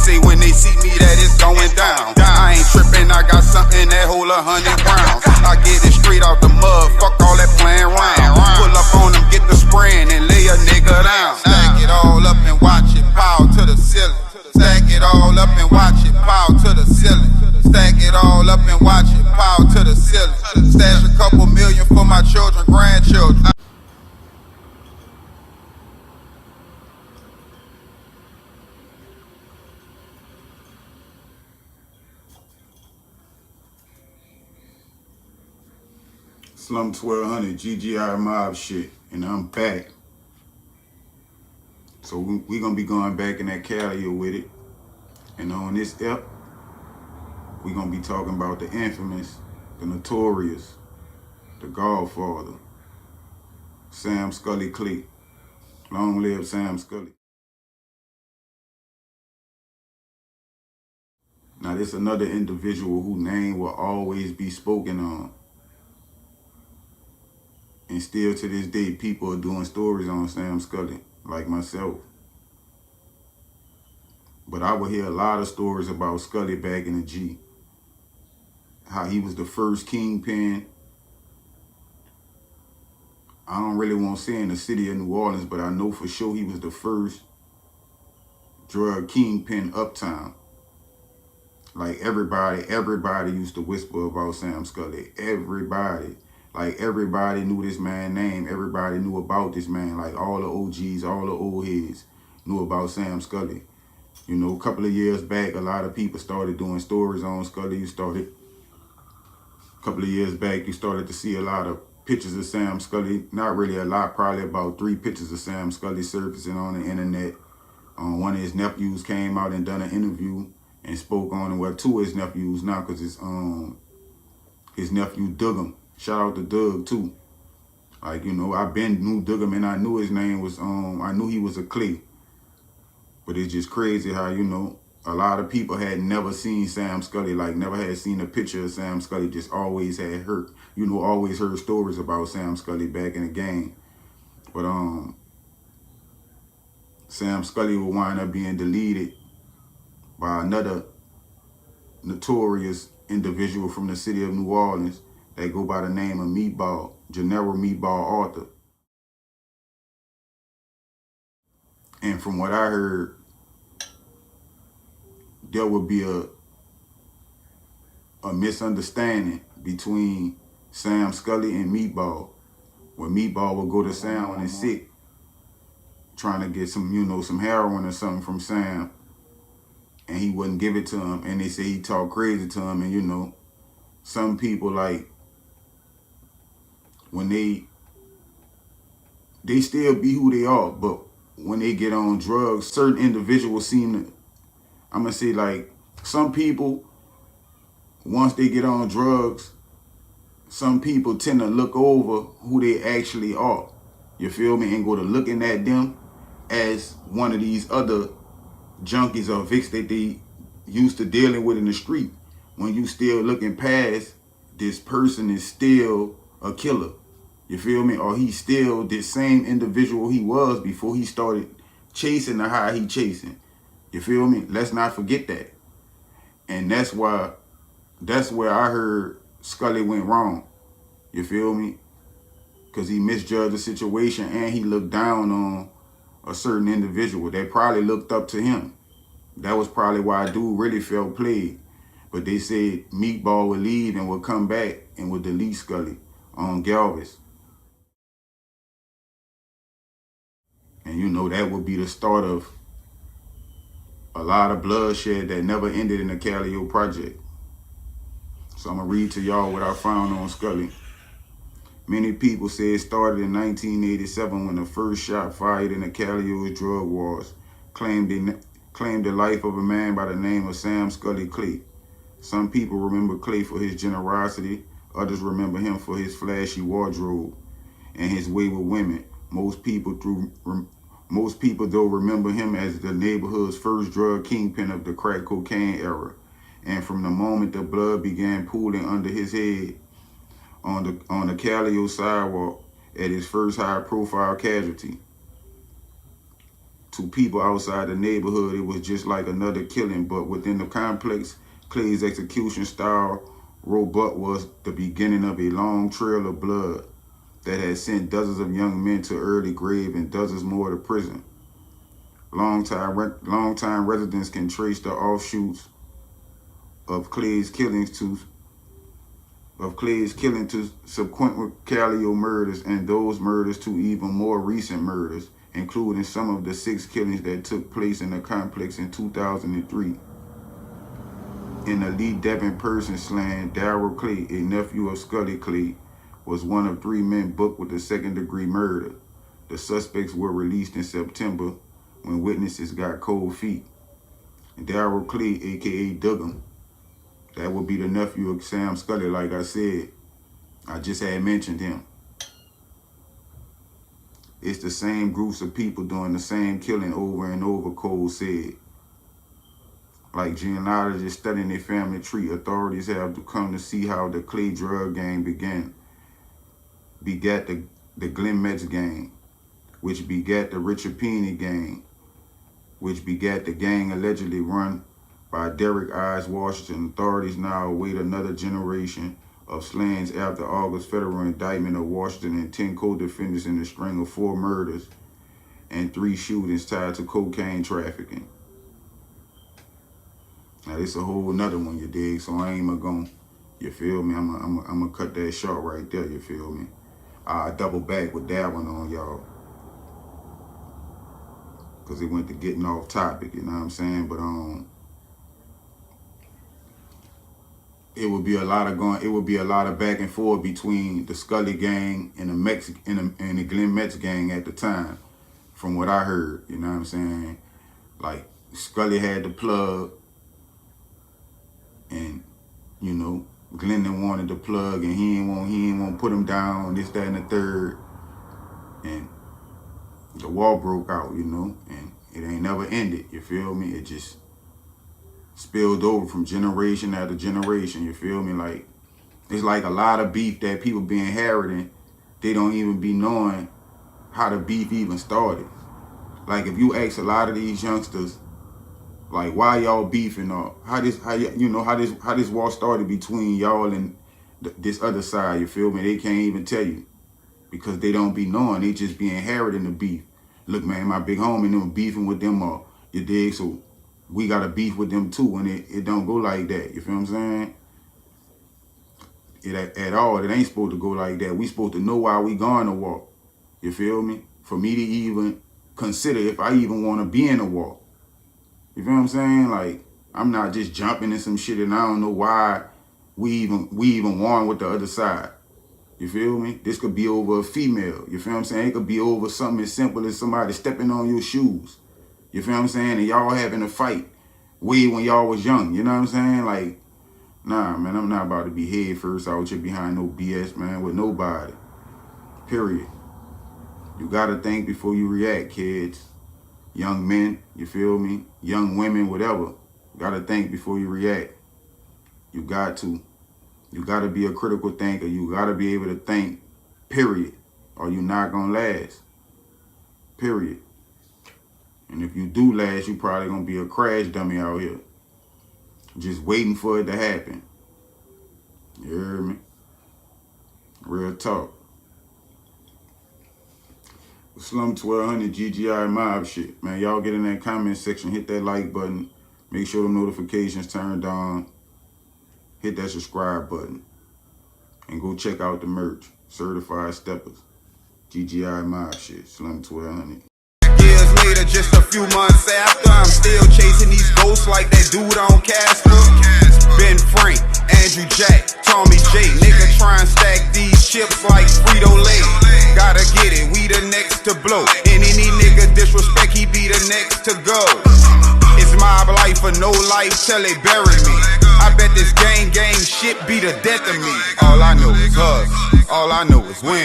say when they see me that it's going down. I ain't tripping, I got something that hold 100 rounds. I get it straight out the mud, fuck all that playing around. Pull up on them, get the spraying and lay a nigga down. Stack it all up and watch it power to the ceiling. Stack it all up and watch it power to the ceiling. Stack it all up and watch it power to the ceiling. Stash a couple million for my children, grandchildren. Slum 1200 GGI mob shit, and I'm back. So we gonna be going back in that Calliope with it. And on this ep, we gonna be talking about the infamous, the notorious, the Godfather, Sam Scully Clay. Long live Sam Scully. Now this another individual whose name will always be spoken on. And still to this day, people are doing stories on Sam Scully, like myself. But I would hear a lot of stories about Scully back in the G. How he was the first kingpin. I don't really want to say in the city of New Orleans, but I know for sure he was the first drug kingpin uptown. Like everybody used to whisper about Sam Scully. Everybody. Like everybody knew this man's name. Everybody knew about this man. Like all the OGs, all the old heads knew about Sam Scully. You know, a couple of years back, a lot of people started doing stories on Scully. A couple of years back, you started to see a lot of pictures of Sam Scully. Not really a lot, probably about 3 pictures of Sam Scully surfacing on the internet. One of his nephews came out and done an interview and spoke on it. Well, 2 of his nephews now, because his nephew dug him. Shout out to Doug too. Like, you know, knew Doug him and I knew his name was, I knew he was a Clay. But it's just crazy how, you know, a lot of people had never seen Sam Scully, like never had seen a picture of Sam Scully, just always had heard, you know, always heard stories about Sam Scully back in the game. But Sam Scully will wind up being deleted by another notorious individual from the city of New Orleans that go by the name of Meatball, General Meatball Arthur. And from what I heard, there would be a misunderstanding between Sam Scully and Meatball, where Meatball would go to Sam when he's sick, trying to get some, you know, some heroin or something from Sam, and he wouldn't give it to him, and they say he talked crazy to him. And you know, some people, like, when they still be who they are, but when they get on drugs, certain individuals seem to, I'm gonna say, like, some people, once they get on drugs, some people tend to look over who they actually are. You feel me? And go to looking at them as one of these other junkies or vicks that they used to dealing with in the street. When you still looking past, this person is still a killer. You feel me? Or he's still the same individual he was before he started chasing the high he chasing. You feel me? Let's not forget that. And that's where I heard Scully went wrong. You feel me? Because he misjudged the situation and he looked down on a certain individual that probably looked up to him. That was probably why dude really felt played. But they said Meatball would leave and would come back and would delete Scully on Galves. And you know, that would be the start of a lot of bloodshed that never ended in the Calliope project. So I'm gonna read to y'all what I found on Scully. Many people say it started in 1987 when the first shot fired in the Calliope drug wars claimed the life of a man by the name of Sam Scully Clay. Some people remember Clay for his generosity, others remember him for his flashy wardrobe and his way with women. Most people though remember him as the neighborhood's first drug kingpin of the crack cocaine era. And from the moment the blood began pooling under his head on the Calliope sidewalk at his first high-profile casualty, To people outside the neighborhood, it was just like another killing, but within the complex, Clay's execution style robot was the beginning of a long trail of blood that had sent dozens of young men to early grave and dozens more to prison. Longtime residents can trace the offshoots of Clay's killing to subsequent Calliope murders, and those murders to even more recent murders, including some of the 6 killings that took place in the complex in 2003. In the Lee Devin person slaying, Darrell Clay, a nephew of Scully Clay, was one of 3 men booked with a second-degree murder. The suspects were released in September when witnesses got cold feet. Darrell Clay, a.k.a. Duggum, that would be the nephew of Sam Scully, like I said. I just had mentioned him. It's the same groups of people doing the same killing over and over, Cole said. Like genealogists studying their family tree, authorities have to come to see how the Clay drug gang begat the Glenn Metz gang, which begat the Richard Peeney gang, which begat the gang allegedly run by Derek Eyes Washington. Authorities now await another generation of slayings after August federal indictment of Washington and 10 co-defendants in a string of 4 murders and 3 shootings tied to cocaine trafficking. Now this a whole nother one, you dig? So I ain't even gonna, you feel me? I'm gonna cut that short right there, you feel me? I double back with that one on y'all, cause it went to getting off topic, you know what I'm saying? But it would be a lot of back and forth between the Scully gang and the Glenn Metz gang at the time, from what I heard, you know what I'm saying? Like Scully had the plug, and you know, Glenn wanted the plug, and he ain't want to put him down, this, that, and the third, and the war broke out, you know, and it ain't never ended, you feel me? It just spilled over from generation after generation, you feel me? Like, it's like a lot of beef that people be inheriting, they don't even be knowing how the beef even started. Like, if you ask a lot of these youngsters, like, why y'all beefing, or how this war started between y'all and this other side, you feel me? They can't even tell you, because they don't be knowing. They just be inheriting the beef. Look, man, my big homie them beefing with them, you dig? So we got to beef with them too, and it don't go like that. You feel what I'm saying? At all. It ain't supposed to go like that. We supposed to know why we going to war. You feel me? For me to even consider if I even want to be in a war. You feel what I'm saying? Like, I'm not just jumping in some shit and I don't know why we even won with the other side. You feel me? This could be over a female. You feel what I'm saying? It could be over something as simple as somebody stepping on your shoes. You feel what I'm saying? And y'all having a fight way when y'all was young. You know what I'm saying? Like, nah, man, I'm not about to be head first out here behind no BS, man, with nobody. Period. You got to think before you react, kids. Young men, you feel me? Young women, whatever. Got to think before you react. You got to. You got to be a critical thinker. You got to be able to think, period. Or you're not going to last. Period. And if you do last, you probably going to be a crash dummy out here. Just waiting for it to happen. You hear me? Real talk. Slum 1200 GGI mob shit. Man, y'all get in that comment section. Hit that like button. Make sure the notifications turned on. Hit that subscribe button. And go check out the merch. Certified Steppers. GGI mob shit. Slum 1200. Years later, just a few months after, I'm still chasing these ghosts like that dude on Casper. Ben Frank, Andrew Jack, Tommy J. Nigga try and stack these chips like Frito-Lay. Gotta get it, we the next to blow. And any nigga disrespect, he be the next to go. It's my life or no life till they bury me. I bet this gang shit be the death of me. All I know is hustle, all I know is win.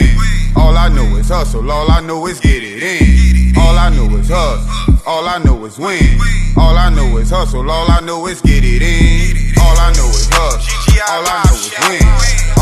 All I know is hustle, all I know is get it in. All I know is hustle, all I know is win. All I know is hustle, all I know is get it in. All I know is hustle, all I know is win.